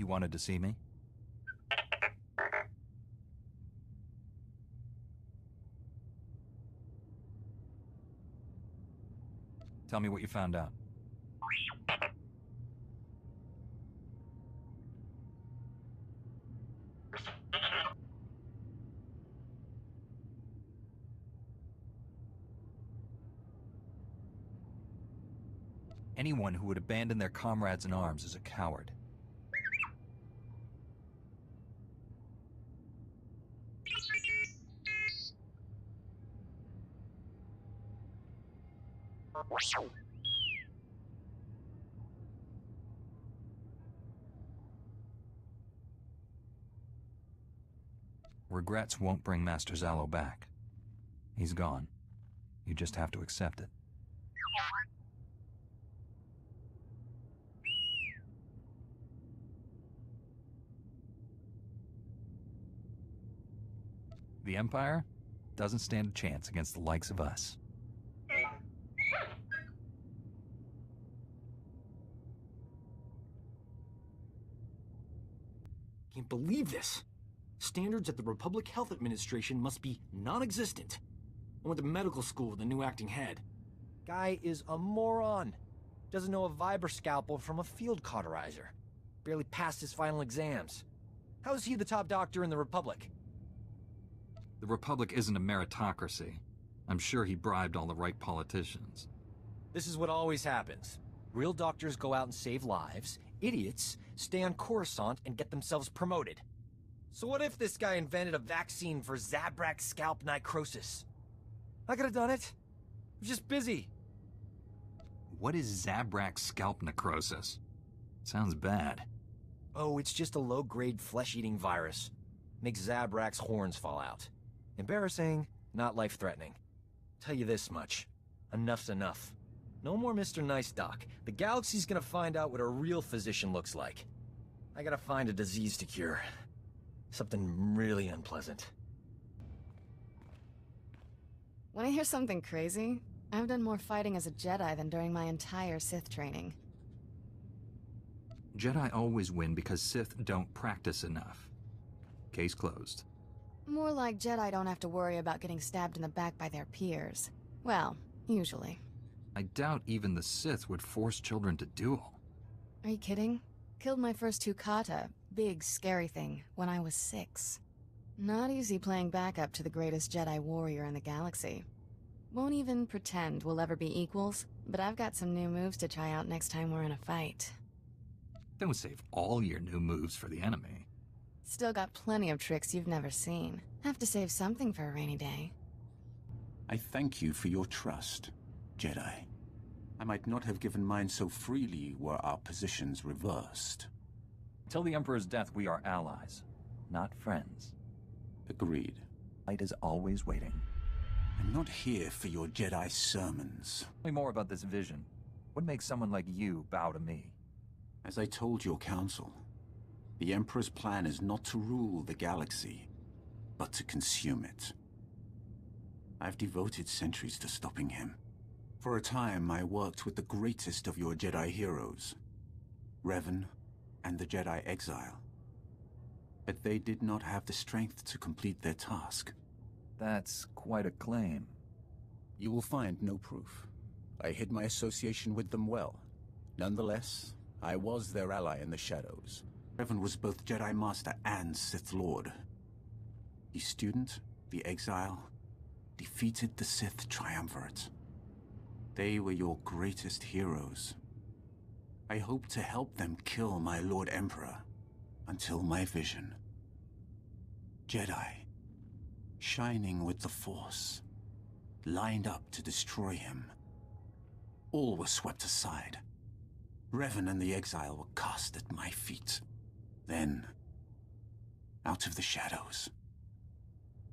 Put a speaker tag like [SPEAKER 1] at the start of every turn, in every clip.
[SPEAKER 1] wanted to see me? Tell me what you found out. Anyone who would abandon their comrades in arms is a coward. Regrets won't bring Master Zalo back. He's gone. You just have to accept it. The Empire doesn't stand a chance against the likes of us.
[SPEAKER 2] Can't believe this. Standards at the Republic Health Administration must be non-existent. I went to medical school with a new acting head.
[SPEAKER 3] Guy is a moron. Doesn't know a vibra scalpel from a field cauterizer. Barely passed his final exams. How is he the top doctor in the Republic?
[SPEAKER 1] The Republic isn't a meritocracy. I'm sure he bribed all the right politicians.
[SPEAKER 3] This is what always happens. Real doctors go out and save lives. Idiots stay on Coruscant and get themselves promoted. So what if this guy invented a vaccine for Zabrak scalp necrosis? I could have done it. I'm just busy.
[SPEAKER 1] What is Zabrak scalp necrosis? Sounds bad.
[SPEAKER 3] Oh, it's just a low-grade flesh-eating virus. Makes Zabrak's horns fall out. Embarrassing, not life-threatening. Tell you this much. Enough's enough. No more Mr. Nice Doc. The galaxy's gonna find out what a real physician looks like. I gotta find a disease to cure. Something really unpleasant.
[SPEAKER 4] Wanna hear something crazy? I've done more fighting as a Jedi than during my entire Sith training.
[SPEAKER 1] Jedi always win because Sith don't practice enough. Case closed.
[SPEAKER 4] More like Jedi don't have to worry about getting stabbed in the back by their peers. Well, usually.
[SPEAKER 1] I doubt even the Sith would force children to duel.
[SPEAKER 4] Are you kidding? Killed my first 2 kata, big scary thing, when I was 6. Not easy playing backup to the greatest Jedi warrior in the galaxy. Won't even pretend we'll ever be equals, but I've got some new moves to try out next time we're in a fight.
[SPEAKER 1] Don't save all your new moves for the enemy.
[SPEAKER 4] Still got plenty of tricks you've never seen. Have to save something for a rainy day.
[SPEAKER 5] I thank you for your trust, Jedi. I might not have given mine so freely were our positions reversed.
[SPEAKER 1] Till the Emperor's death, we are allies, not friends.
[SPEAKER 5] Agreed.
[SPEAKER 1] Light is always waiting.
[SPEAKER 5] I'm not here for your Jedi sermons.
[SPEAKER 1] Tell me more about this vision. What makes someone like you bow to me?
[SPEAKER 5] As I told your council, the Emperor's plan is not to rule the galaxy, but to consume it. I've devoted centuries to stopping him. For a time, I worked with the greatest of your Jedi heroes, Revan and the Jedi Exile. But they did not have the strength to complete their task.
[SPEAKER 1] That's quite a claim.
[SPEAKER 5] You will find no proof. I hid my association with them well. Nonetheless, I was their ally in the shadows. Revan was both Jedi Master and Sith Lord. The student, the Exile, defeated the Sith Triumvirate. They were your greatest heroes. I hope to help them kill my Lord Emperor until my vision. Jedi, shining with the Force, lined up to destroy him. All were swept aside. Revan and the Exile were cast at my feet. Then, out of the shadows,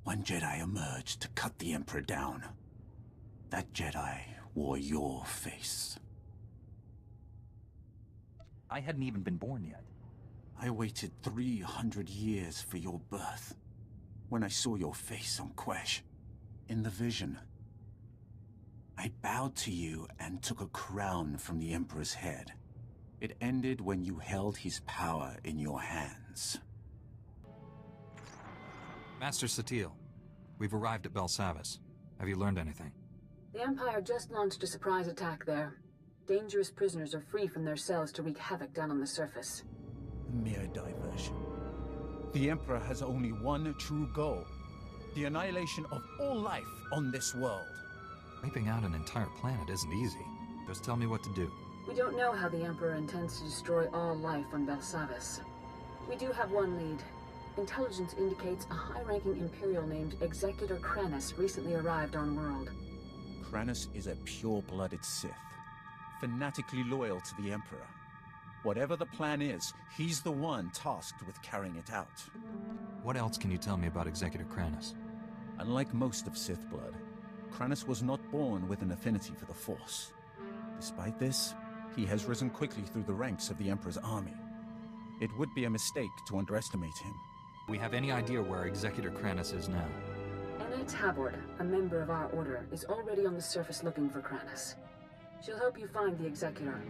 [SPEAKER 5] one Jedi emerged to cut the Emperor down. That Jedi wore your face.
[SPEAKER 1] I hadn't even been born yet.
[SPEAKER 5] I waited 300 years for your birth. When I saw your face on Quesh, in the vision, I bowed to you and took a crown from the Emperor's head. It ended when you held his power in your hands.
[SPEAKER 1] Master SWTOR, we've arrived at Belsavis. Have you learned anything?
[SPEAKER 6] The Empire just launched a surprise attack there. Dangerous prisoners are free from their cells to wreak havoc down on the surface.
[SPEAKER 5] Mere diversion. The Emperor has only one true goal: the annihilation of all life on this world.
[SPEAKER 1] Wiping out an entire planet isn't easy. Just tell me what to do.
[SPEAKER 6] We don't know how the Emperor intends to destroy all life on Belsavis. We do have one lead. Intelligence indicates a high-ranking Imperial named Executor Kranis recently arrived on world.
[SPEAKER 5] Kranis is a pure-blooded Sith, fanatically loyal to the Emperor. Whatever the plan is, he's the one tasked with carrying it out.
[SPEAKER 1] What else can you tell me about Executor Kranis?
[SPEAKER 5] Unlike most of Sith blood, Kranis was not born with an affinity for the Force. Despite this, he has risen quickly through the ranks of the Emperor's army. It would be a mistake to underestimate him.
[SPEAKER 1] Do we have any idea where Executor Kranis is now?
[SPEAKER 6] Anna Tabord, a member of our order, is already on the surface looking for Kranis. She'll help you find the Executor,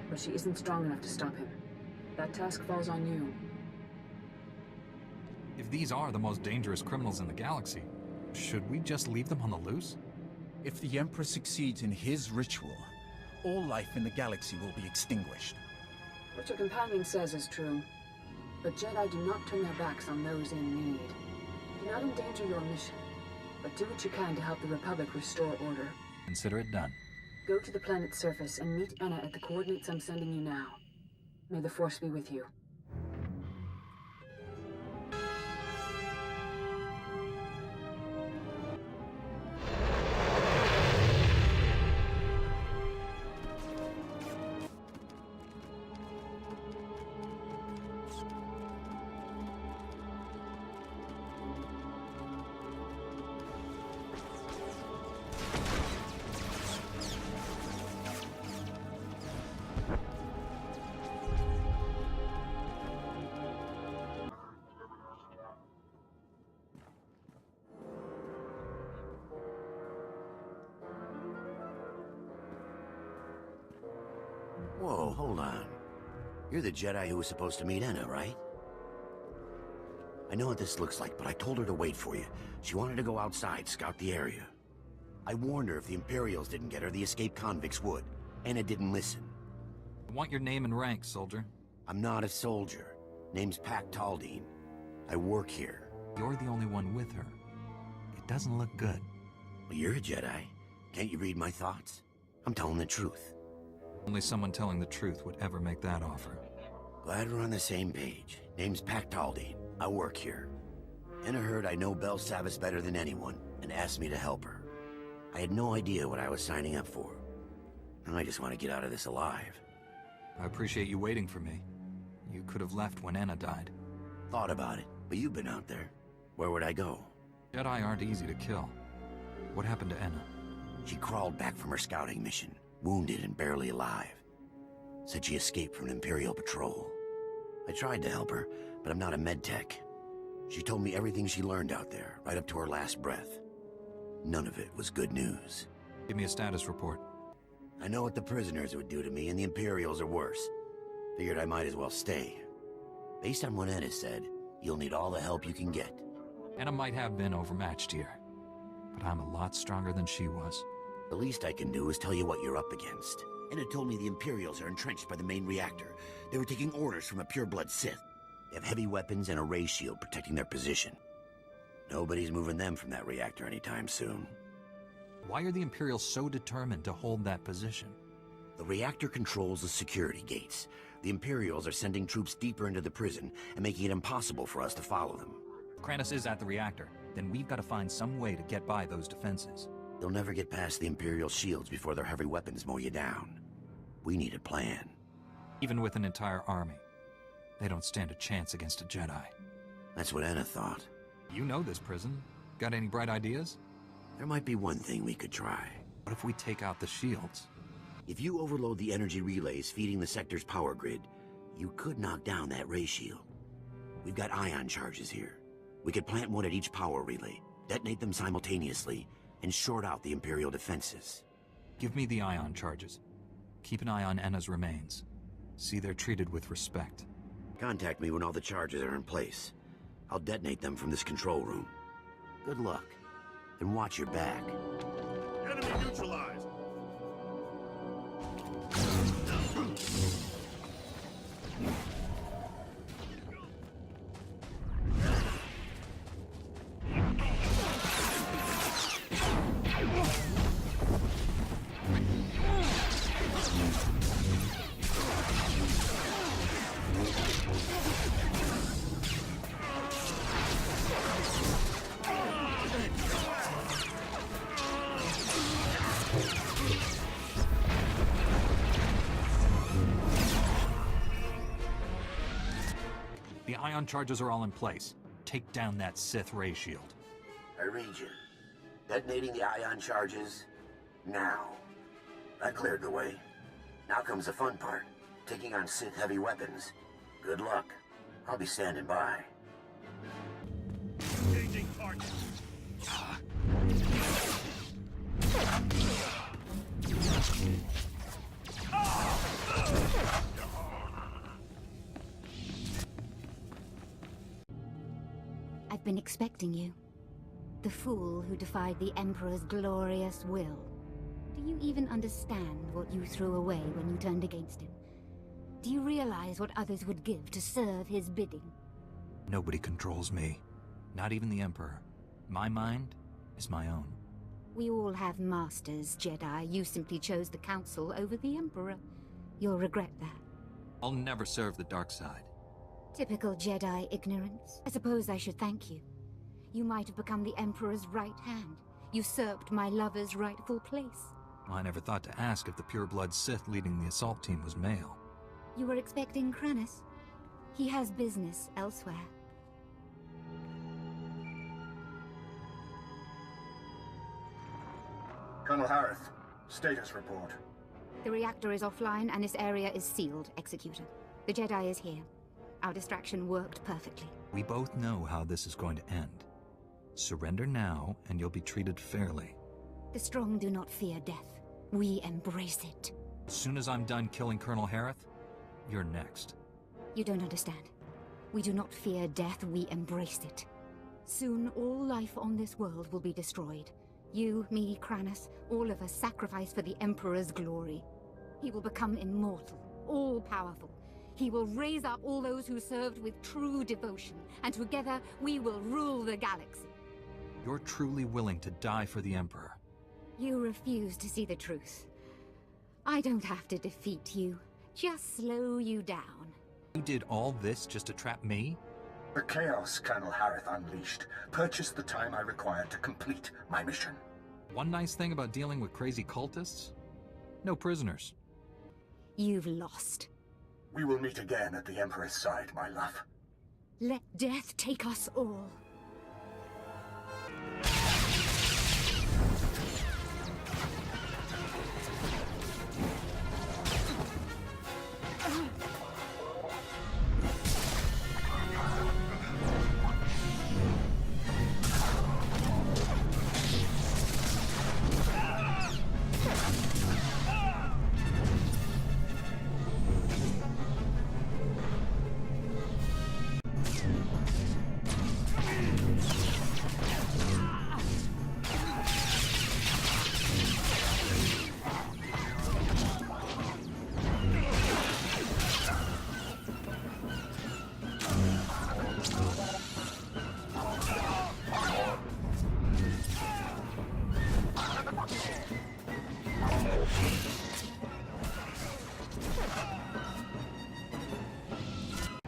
[SPEAKER 6] but she isn't strong enough to stop him. That task falls on you.
[SPEAKER 1] If these are the most dangerous criminals in the galaxy, should we just leave them on the loose?
[SPEAKER 5] If the Emperor succeeds in his ritual, all life in the galaxy will be extinguished.
[SPEAKER 6] What your companion says is true. But Jedi do not turn their backs on those in need. Do not endanger your mission, but do what you can to help the Republic restore order.
[SPEAKER 1] Consider it done.
[SPEAKER 6] Go to the planet's surface and meet Anna at the coordinates I'm sending you now. May the Force be with you.
[SPEAKER 7] Whoa, hold on. You're the Jedi who was supposed to meet Anna, right? I know what this looks like, but I told her to wait for you. She wanted to go outside, scout the area. I warned her if the Imperials didn't get her, the escaped convicts would. Anna didn't listen.
[SPEAKER 1] I want your name and rank, soldier.
[SPEAKER 7] I'm not a soldier. Name's Pac Taldine. I work here.
[SPEAKER 1] You're the only one with her. It doesn't look good.
[SPEAKER 7] Well, you're a Jedi. Can't you read my thoughts? I'm telling the truth.
[SPEAKER 1] Only someone telling the truth would ever make that offer.
[SPEAKER 7] Glad we're on the same page. Name's Pac Taldine. I work here. Anna heard I know Belsavis better than anyone, and asked me to help her. I had no idea what I was signing up for. Now I just want to get out of this alive.
[SPEAKER 1] I appreciate you waiting for me. You could have left when Anna died.
[SPEAKER 7] Thought about it, but you've been out there. Where would I go?
[SPEAKER 1] Jedi aren't easy to kill. What happened to Anna?
[SPEAKER 7] She crawled back from her scouting mission, wounded and barely alive. Said she escaped from an Imperial patrol. I tried to help her, but I'm not a medtech. She told me everything she learned out there, right up to her last breath. None of it was good news.
[SPEAKER 1] Give me a status report.
[SPEAKER 7] I know what the prisoners would do to me, and the Imperials are worse. Figured I might as well stay. Based on what Anna said, you'll need all the help you can get.
[SPEAKER 1] Anna might have been overmatched here, but I'm a lot stronger than she was.
[SPEAKER 7] The least I can do is tell you what you're up against. Anna told me the Imperials are entrenched by the main reactor. They were taking orders from a pure-blood Sith. They have heavy weapons and a ray shield protecting their position. Nobody's moving them from that reactor anytime soon.
[SPEAKER 1] Why are the Imperials so determined to hold that position?
[SPEAKER 7] The reactor controls the security gates. The Imperials are sending troops deeper into the prison and making it impossible for us to follow them.
[SPEAKER 1] If Kranis is at the reactor, then we've got to find some way to get by those defenses.
[SPEAKER 7] They'll never get past the Imperial shields before their heavy weapons mow you down. We need a plan.
[SPEAKER 1] Even with an entire army, they don't stand a chance against a Jedi.
[SPEAKER 7] That's what Anna thought.
[SPEAKER 1] You know this prison. Got any bright ideas?
[SPEAKER 7] There might be one thing we could try.
[SPEAKER 1] What if we take out the shields?
[SPEAKER 7] If you overload the energy relays feeding the sector's power grid, you could knock down that ray shield. We've got ion charges here. We could plant one at each power relay, detonate them simultaneously, and short out the Imperial defenses.
[SPEAKER 1] Give me the ion charges. Keep an eye on Anna's remains. See they're treated with respect.
[SPEAKER 7] Contact me when all the charges are in place. I'll detonate them from this control room. Good luck, and watch your back.
[SPEAKER 8] Enemy neutralized!
[SPEAKER 1] The ion charges are all in place. Take down that Sith ray shield.
[SPEAKER 7] I read you. Detonating the ion charges now. That cleared the way. Now comes the fun part. Taking on Sith heavy weapons. Good luck. I'll be standing by.
[SPEAKER 8] Engaging target.
[SPEAKER 9] I've been expecting you. The fool who defied the Emperor's glorious will. Do you even understand what you threw away when you turned against him? Do you realize what others would give to serve his bidding?
[SPEAKER 1] Nobody controls me. Not even the Emperor. My mind is my own.
[SPEAKER 9] We all have masters, Jedi. You simply chose the Council over the Emperor. You'll regret that.
[SPEAKER 1] I'll never serve the dark side.
[SPEAKER 9] Typical Jedi ignorance. I suppose I should thank you. You might have become the Emperor's right hand, usurped my lover's rightful place.
[SPEAKER 1] I never thought to ask if the pure-blood Sith leading the assault team was male.
[SPEAKER 9] You were expecting Kranis? He has business elsewhere.
[SPEAKER 10] Colonel Harith, status report.
[SPEAKER 9] The reactor is offline and this area is sealed, Executor. The Jedi is here. Our distraction worked perfectly.
[SPEAKER 1] We both know how this is going to end. Surrender now, and you'll be treated fairly.
[SPEAKER 9] The strong do not fear death. We embrace it.
[SPEAKER 1] As soon as I'm done killing Colonel Harith, you're next.
[SPEAKER 9] You don't understand. We do not fear death, we embrace it. Soon, all life on this world will be destroyed. You, me, Kranis, all of us sacrifice for the Emperor's glory. He will become immortal, all-powerful. He will raise up all those who served with true devotion, and together we will rule the galaxy.
[SPEAKER 1] You're truly willing to die for the Emperor.
[SPEAKER 9] You refuse to see the truth. I don't have to defeat you, just slow you down.
[SPEAKER 1] You did all this just to trap me?
[SPEAKER 10] The chaos Colonel Harith unleashed purchased the time I required to complete my mission.
[SPEAKER 1] One nice thing about dealing with crazy cultists? No prisoners.
[SPEAKER 9] You've lost.
[SPEAKER 10] We will meet again at the Emperor's side, my love.
[SPEAKER 9] Let death take us all.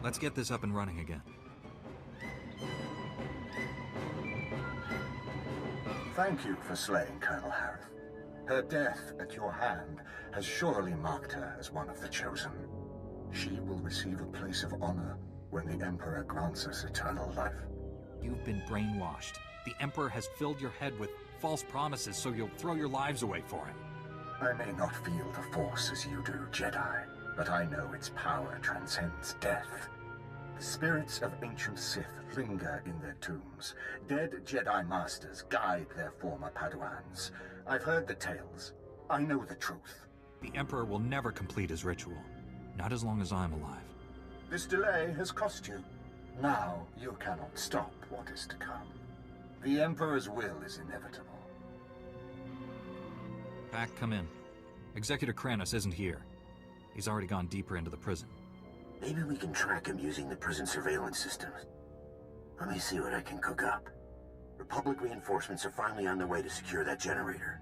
[SPEAKER 1] Let's get this up and running again.
[SPEAKER 10] Thank you for slaying Colonel Harith. Her death at your hand has surely marked her as one of the chosen. She will receive a place of honor when the Emperor grants us eternal life.
[SPEAKER 1] You've been brainwashed. The Emperor has filled your head with false promises so you'll throw your lives away for him.
[SPEAKER 10] I may not feel the Force as you do, Jedi, but I know its power transcends death. The spirits of ancient Sith linger in their tombs. Dead Jedi Masters guide their former Padawans. I've heard the tales. I know the truth.
[SPEAKER 1] The Emperor will never complete his ritual. Not as long as I'm alive.
[SPEAKER 10] This delay has cost you. Now you cannot stop what is to come. The Emperor's will is inevitable.
[SPEAKER 1] Pack, come in. Executor Kranis isn't here. He's already gone deeper into the prison.
[SPEAKER 7] Maybe we can track him using the prison surveillance systems. Let me see what I can cook up. Republic reinforcements are finally on their way to secure that generator.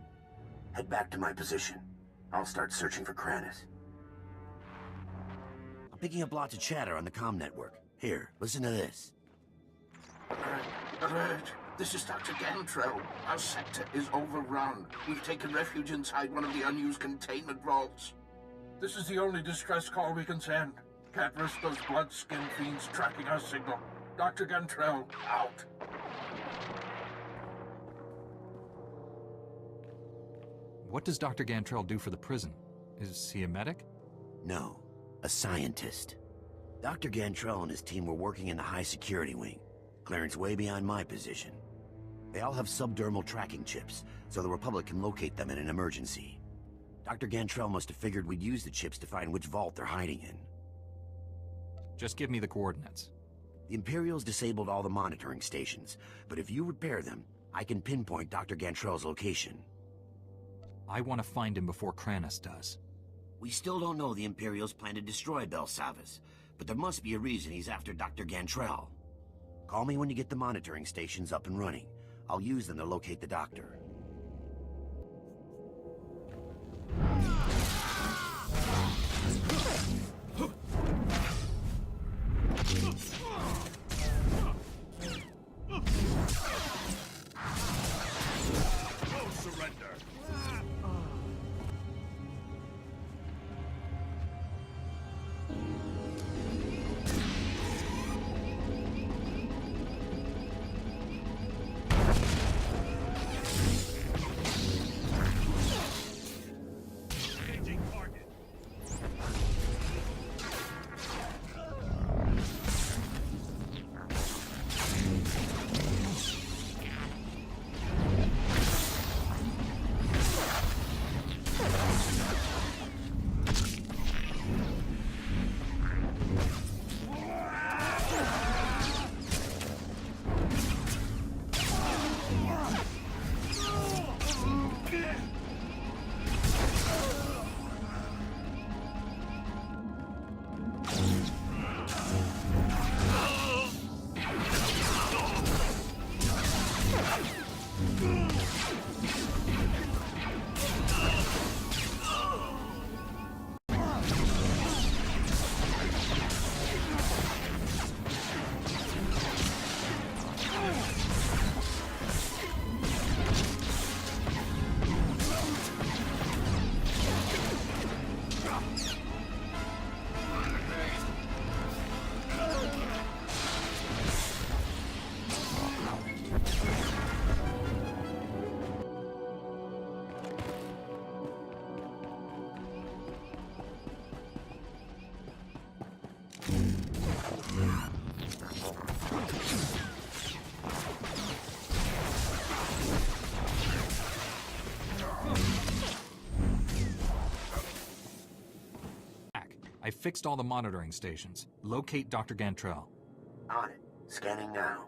[SPEAKER 7] Head back to my position. I'll start searching for Kranis. I'm picking up lots of chatter on the comm network. Here, listen to this.
[SPEAKER 11] Alert! This is Dr. Gantrell. Our sector is overrun. We've taken refuge inside one of the unused containment vaults. This is the only distress call we can send. Can't risk those blood-skin fiends tracking our signal. Dr. Gantrell, out.
[SPEAKER 1] What does Dr. Gantrell do for the prison? Is he a medic?
[SPEAKER 7] No, a scientist. Dr. Gantrell and his team were working in the high security wing. Clearance way beyond my position. They all have subdermal tracking chips, so the Republic can locate them in an emergency. Dr. Gantrell must have figured we'd use the chips to find which vault they're hiding in.
[SPEAKER 1] Just give me the coordinates.
[SPEAKER 7] The Imperials disabled all the monitoring stations, but if you repair them, I can pinpoint Dr. Gantrell's location.
[SPEAKER 1] I want to find him before Kranis does.
[SPEAKER 7] We still don't know the Imperials plan to destroy Belsavis, but there must be a reason he's after Dr. Gantrell. Call me when you get the monitoring stations up and running. I'll use them to locate the doctor.
[SPEAKER 8] No surrender. Changing target.
[SPEAKER 1] I fixed all the monitoring stations. Locate Dr. Gantrell.
[SPEAKER 7] On it. Scanning now.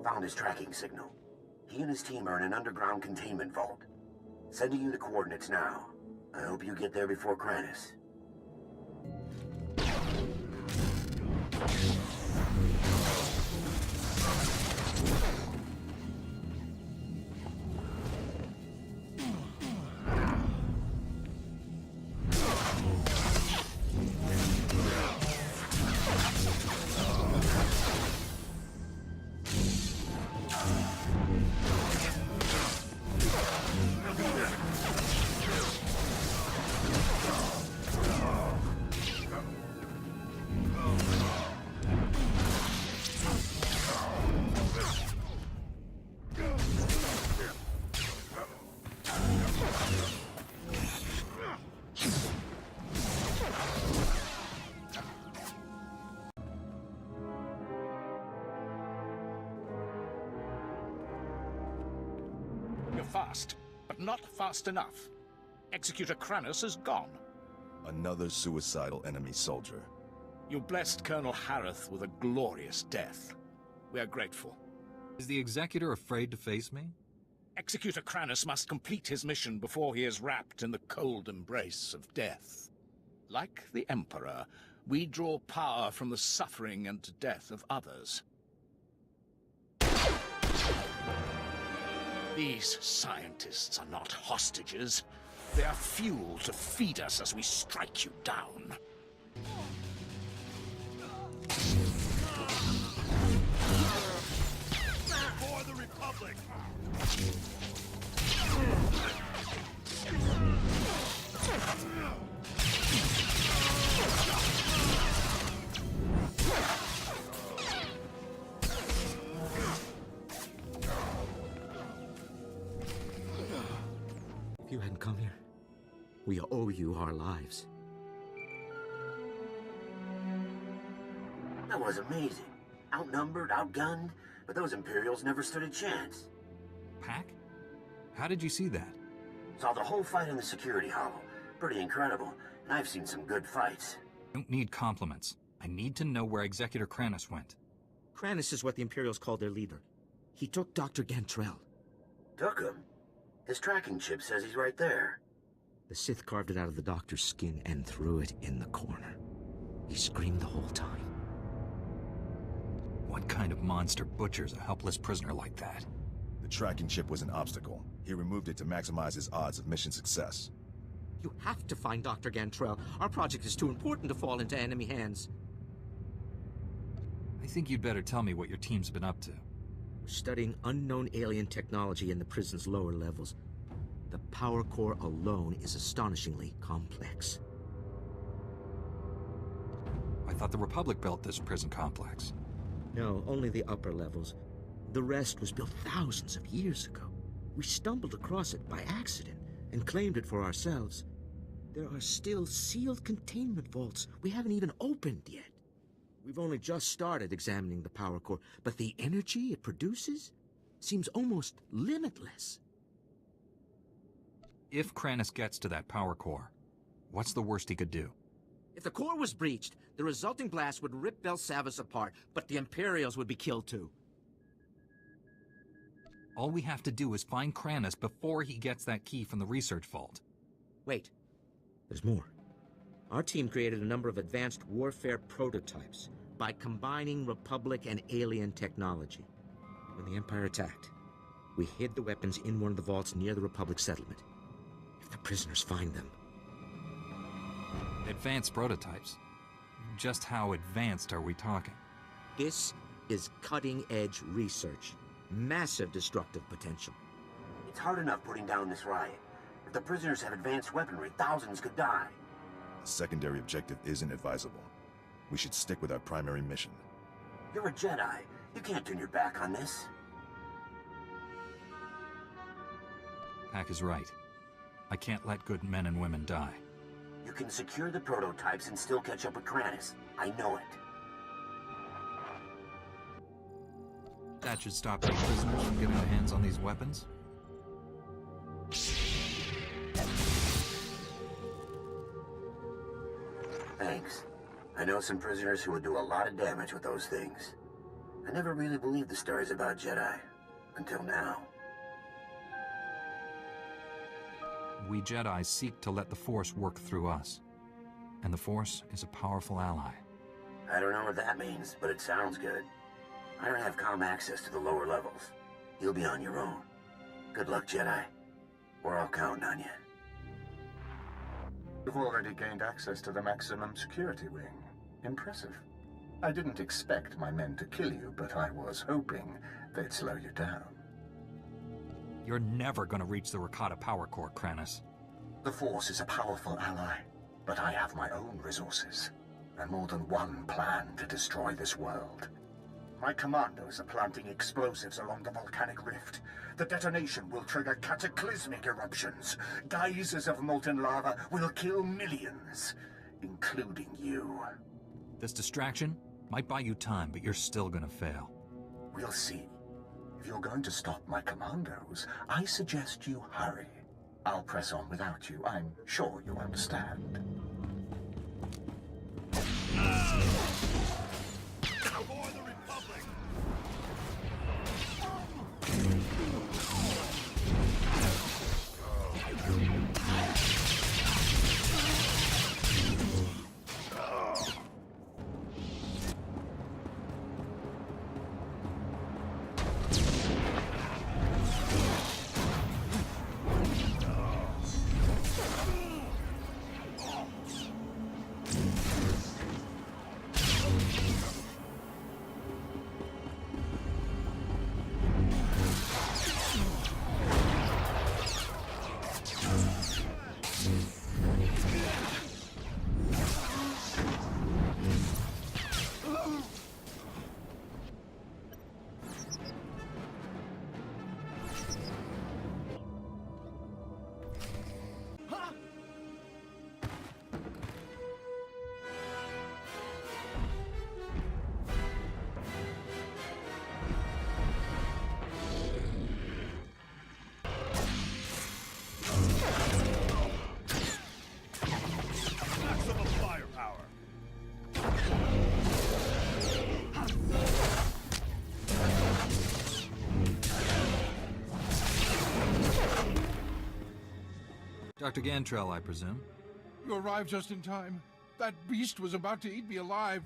[SPEAKER 7] Found his tracking signal. He and his team are in an underground containment vault. Sending you the coordinates now. I hope you get there before Kranis.
[SPEAKER 12] You're fast, but not fast enough. Executor Kranis is gone. Another suicidal enemy soldier.
[SPEAKER 8] You blessed Colonel Harith with a glorious death. We are grateful.
[SPEAKER 1] Is the Executor afraid to face me?
[SPEAKER 8] Executor Kranis must complete his mission before he is wrapped in the cold embrace of death. Like the Emperor, we draw power from the suffering and death of others. These scientists are not hostages. They are fuel to feed us as we strike you down. For the Republic!
[SPEAKER 2] If you hadn't come here, we owe you our lives.
[SPEAKER 7] That was amazing. Outnumbered, outgunned, but those Imperials never stood a chance.
[SPEAKER 1] Pack? How did you see that?
[SPEAKER 7] Saw the whole fight in the security hollow. Pretty incredible, and I've seen some good fights.
[SPEAKER 1] I don't need compliments. I need to know where Executor Kranis went.
[SPEAKER 2] Kranis is what the Imperials call their leader. He took Dr. Gantrell.
[SPEAKER 7] Took him? His tracking chip says he's right there.
[SPEAKER 2] The Sith carved it out of the doctor's skin and threw it in the corner. He screamed the whole time.
[SPEAKER 1] What kind of monster butchers a helpless prisoner like that?
[SPEAKER 12] The tracking chip was an obstacle. He removed it to maximize his odds of mission success.
[SPEAKER 2] You have to find Dr. Gantrell. Our project is too important to fall into enemy hands.
[SPEAKER 1] I think you'd better tell me what your team's been up to.
[SPEAKER 2] We're studying unknown alien technology in the prison's lower levels. The power core alone is astonishingly complex.
[SPEAKER 1] I thought the Republic built this prison complex.
[SPEAKER 2] No, only the upper levels. The rest was built thousands of years ago. We stumbled across it by accident and claimed it for ourselves. There are still sealed containment vaults we haven't even opened yet. We've only just started examining the power core, but the energy it produces seems almost limitless.
[SPEAKER 1] If Kranis gets to that power core, what's the worst he could do?
[SPEAKER 2] If the core was breached, the resulting blast would rip Belsavis apart, but the Imperials would be killed too.
[SPEAKER 1] All we have to do is find Kranis before he gets that key from the research vault.
[SPEAKER 2] Wait, there's more. Our team created a number of advanced warfare prototypes by combining Republic and alien technology. When the Empire attacked, we hid the weapons in one of the vaults near the Republic settlement. If the prisoners find them...
[SPEAKER 1] Advanced prototypes? Just how advanced are we talking?
[SPEAKER 2] This is cutting-edge research. Massive destructive potential.
[SPEAKER 7] It's hard enough putting down this riot. If the prisoners have advanced weaponry, thousands could die.
[SPEAKER 12] A secondary objective isn't advisable. We should stick with our primary mission.
[SPEAKER 7] You're a Jedi. You can't turn your back on this.
[SPEAKER 1] Pack is right. I can't let good men and women die.
[SPEAKER 7] You can secure the prototypes and still catch up with Kranis. I know it.
[SPEAKER 1] That should stop any prisoners from getting their hands on these weapons.
[SPEAKER 7] Thanks. I know some prisoners who would do a lot of damage with those things. I never really believed the stories about Jedi. Until now.
[SPEAKER 1] We Jedi seek to let the Force work through us. And the Force is a powerful ally.
[SPEAKER 7] I don't know what that means, but it sounds good. I don't have comm access to the lower levels. You'll be on your own. Good luck, Jedi. We're all counting on you.
[SPEAKER 10] You've already gained access to the maximum security wing. Impressive. I didn't expect my men to kill you, but I was hoping they'd slow you down.
[SPEAKER 1] You're never gonna reach the Rakata power core, Kranis.
[SPEAKER 10] The Force is a powerful ally, but I have my own resources, and more than one plan to destroy this world. My commandos are planting explosives along the volcanic rift. The detonation will trigger cataclysmic eruptions. Geysers of molten lava will kill millions, including you.
[SPEAKER 1] This distraction might buy you time, but you're still gonna fail.
[SPEAKER 10] We'll see. If you're going to stop my commandos, I suggest you hurry. I'll press on without you. I'm sure you understand.
[SPEAKER 1] Dr. Gantrell, I presume?
[SPEAKER 11] You arrived just in time. That beast was about to eat me alive.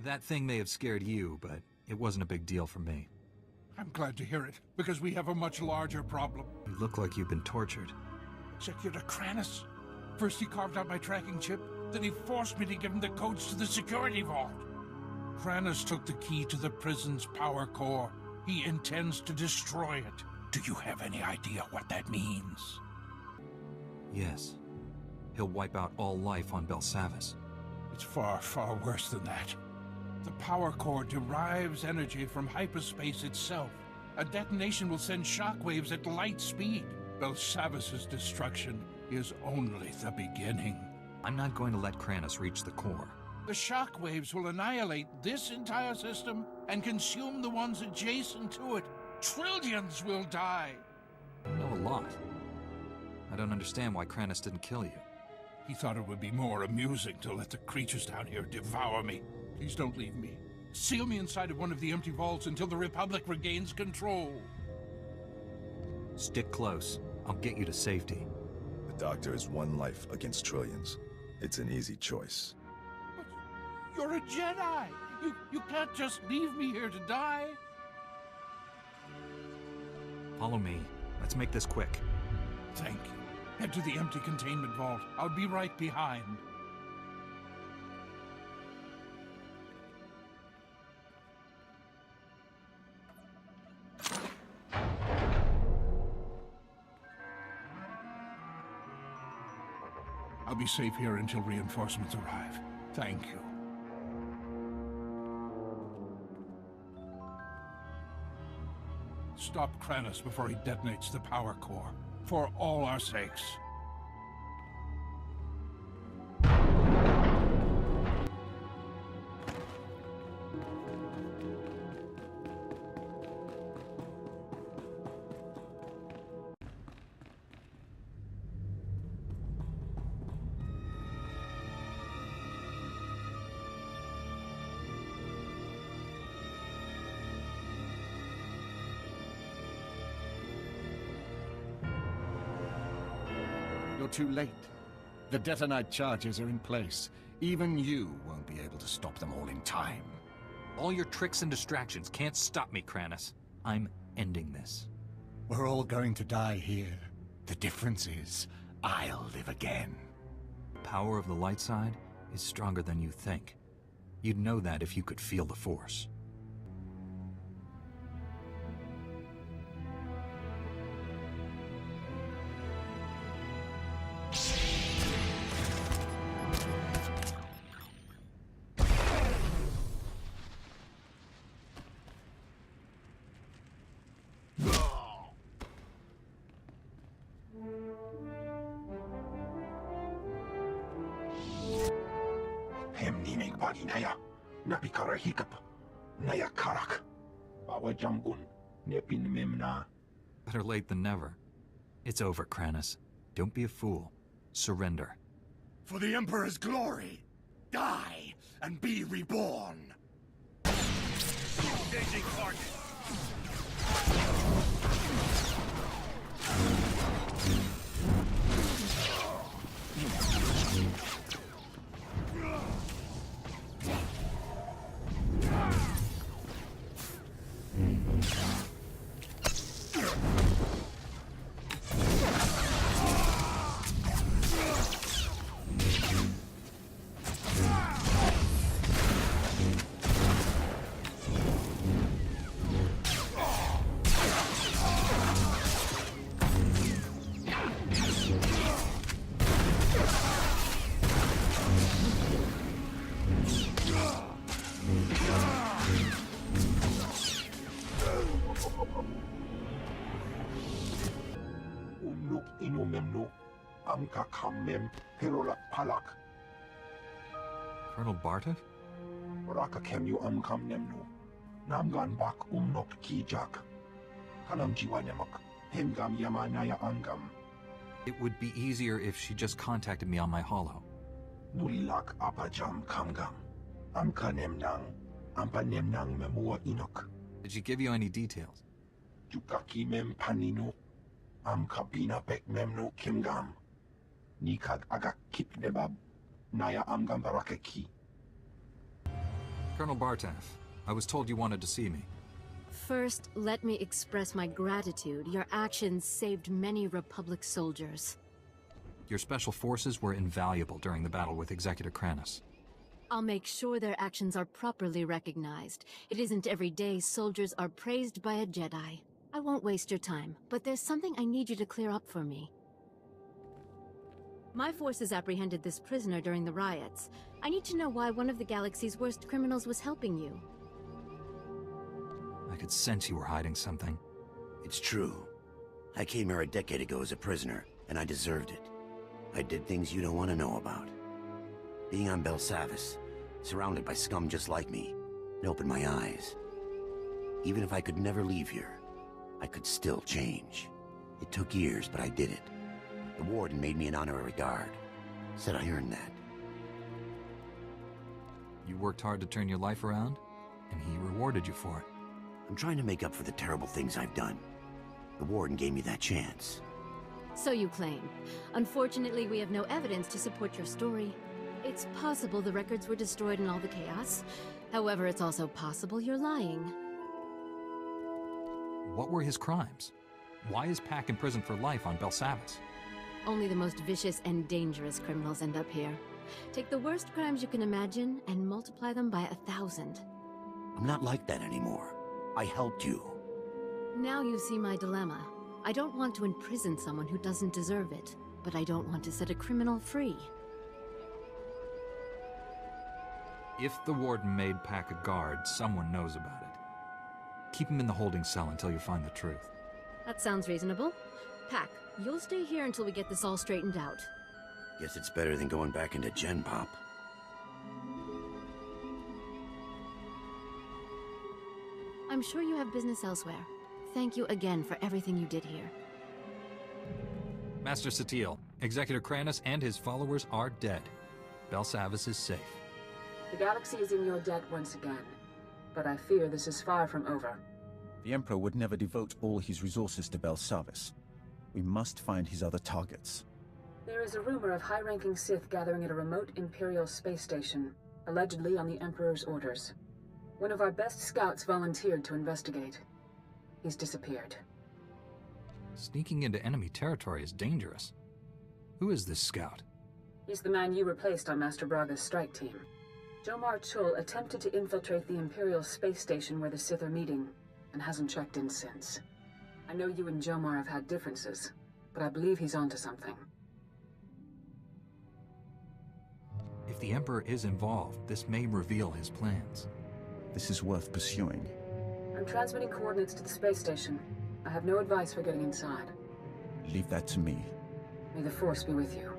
[SPEAKER 1] That thing may have scared you, but it wasn't a big deal for me.
[SPEAKER 11] I'm glad to hear it, because we have a much larger problem.
[SPEAKER 1] You look like you've been tortured.
[SPEAKER 11] Executor Kranus. First he carved out my tracking chip, then he forced me to give him the codes to the security vault. Kranus took the key to the prison's power core. He intends to destroy it. Do you have any idea what that means?
[SPEAKER 1] Yes. He'll wipe out all life on Belsavis.
[SPEAKER 11] It's far, far worse than that. The power core derives energy from hyperspace itself. A detonation will send shockwaves at light speed. Belsavis' destruction is only the beginning.
[SPEAKER 1] I'm not going to let Kranus reach the core.
[SPEAKER 11] The shockwaves will annihilate this entire system and consume the ones adjacent to it. Trillions will die!
[SPEAKER 1] I know a lot. I don't understand why Kranus didn't kill you.
[SPEAKER 11] He thought it would be more amusing to let the creatures down here devour me. Please don't leave me. Seal me inside of one of the empty vaults until the Republic regains control.
[SPEAKER 1] Stick close. I'll get you to safety.
[SPEAKER 12] The Doctor is one life against trillions. It's an easy choice.
[SPEAKER 11] But you're a Jedi! You can't just leave me here to die!
[SPEAKER 1] Follow me. Let's make this quick.
[SPEAKER 11] Thank you. Head to the empty containment vault. I'll be right behind. I'll be safe here until reinforcements arrive. Thank you. Stop Kranus before he detonates the power core. For all our sakes.
[SPEAKER 13] You're too late. The detonite charges are in place. Even you won't be able to stop them all in time.
[SPEAKER 1] All your tricks and distractions can't stop me, Kranus. I'm ending this.
[SPEAKER 13] We're all going to die here. The difference is, I'll live again.
[SPEAKER 1] The power of the light side is stronger than you think. You'd know that if you could feel the Force. Better late than never. It's over, Kranus. Don't be a fool. Surrender.
[SPEAKER 13] For the Emperor's glory!
[SPEAKER 11] Die and be reborn. Engaging target.
[SPEAKER 1] Colonel Barta?
[SPEAKER 14] Raka kem yu kam nemnu. Namgan bak nok kijak. Kanam jiwanemak. Hemgam yamanaya angam.
[SPEAKER 1] It would be easier if she just contacted me on my holo.
[SPEAKER 14] Nulilak apajam kamgam. Amka nemnang. Ampa nemnang memua inok.
[SPEAKER 1] Did she give you any details?
[SPEAKER 14] Jukaki mem paninu. Amka bina pek memnu kimgam. Nikag agak kip nebab. Naya amgam barakeki.
[SPEAKER 1] Colonel Bartav, I was told you wanted to see me.
[SPEAKER 15] First, let me express my gratitude. Your actions saved many Republic soldiers.
[SPEAKER 1] Your special forces were invaluable during the battle with Executor Kranis.
[SPEAKER 15] I'll make sure their actions are properly recognized. It isn't every day soldiers are praised by a Jedi. I won't waste your time, but there's something I need you to clear up for me. My forces apprehended this prisoner during the riots. I need to know why one of the galaxy's worst criminals was helping you.
[SPEAKER 1] I could sense you were hiding something.
[SPEAKER 7] It's true. I came here a decade ago as a prisoner, and I deserved it. I did things you don't want to know about. Being on Belsavis, surrounded by scum just like me, it opened my eyes. Even if I could never leave here, I could still change. It took years, but I did it. The warden made me an honorary guard. Said I earned that.
[SPEAKER 1] You worked hard to turn your life around, and he rewarded you for it.
[SPEAKER 7] I'm trying to make up for the terrible things I've done. The warden gave me that chance.
[SPEAKER 15] So you claim. Unfortunately, we have no evidence to support your story. It's possible the records were destroyed in all the chaos. However, it's also possible you're lying.
[SPEAKER 1] What were his crimes? Why is Pack in prison for life on Belsavis?
[SPEAKER 15] Only the most vicious and dangerous criminals end up here. Take the worst crimes you can imagine and multiply them by 1,000.
[SPEAKER 7] I'm not like that anymore. I helped you.
[SPEAKER 15] Now you see my dilemma. I don't want to imprison someone who doesn't deserve it, but I don't want to set a criminal free.
[SPEAKER 1] If the warden made Pack a guard, someone knows about it. Keep him in the holding cell until you find the truth.
[SPEAKER 15] That sounds reasonable. Pack, you'll stay here until we get this all straightened out.
[SPEAKER 7] Guess it's better than going back into Gen Pop.
[SPEAKER 15] I'm sure you have business elsewhere. Thank you again for everything you did here.
[SPEAKER 1] Master SWTOR, Executor Kranis and his followers are dead. Belsavis is safe.
[SPEAKER 6] The galaxy is in your debt once again, but I fear this is far from over.
[SPEAKER 5] The Emperor would never devote all his resources to Belsavis. We must find his other targets.
[SPEAKER 6] There is a rumor of high-ranking Sith gathering at a remote Imperial space station, allegedly on the Emperor's orders. One of our best scouts volunteered to investigate. He's disappeared.
[SPEAKER 1] Sneaking into enemy territory is dangerous. Who is this scout?
[SPEAKER 6] He's the man you replaced on Master Braga's strike team. Jomar Chul attempted to infiltrate the Imperial space station where the Sith are meeting, and hasn't checked in since. I know you and Jomar have had differences, but I believe he's onto something.
[SPEAKER 1] If the Emperor is involved, this may reveal his plans.
[SPEAKER 5] This is worth pursuing.
[SPEAKER 6] I'm transmitting coordinates to the space station. I have no advice for getting inside.
[SPEAKER 5] Leave that to me.
[SPEAKER 6] May the Force be with you.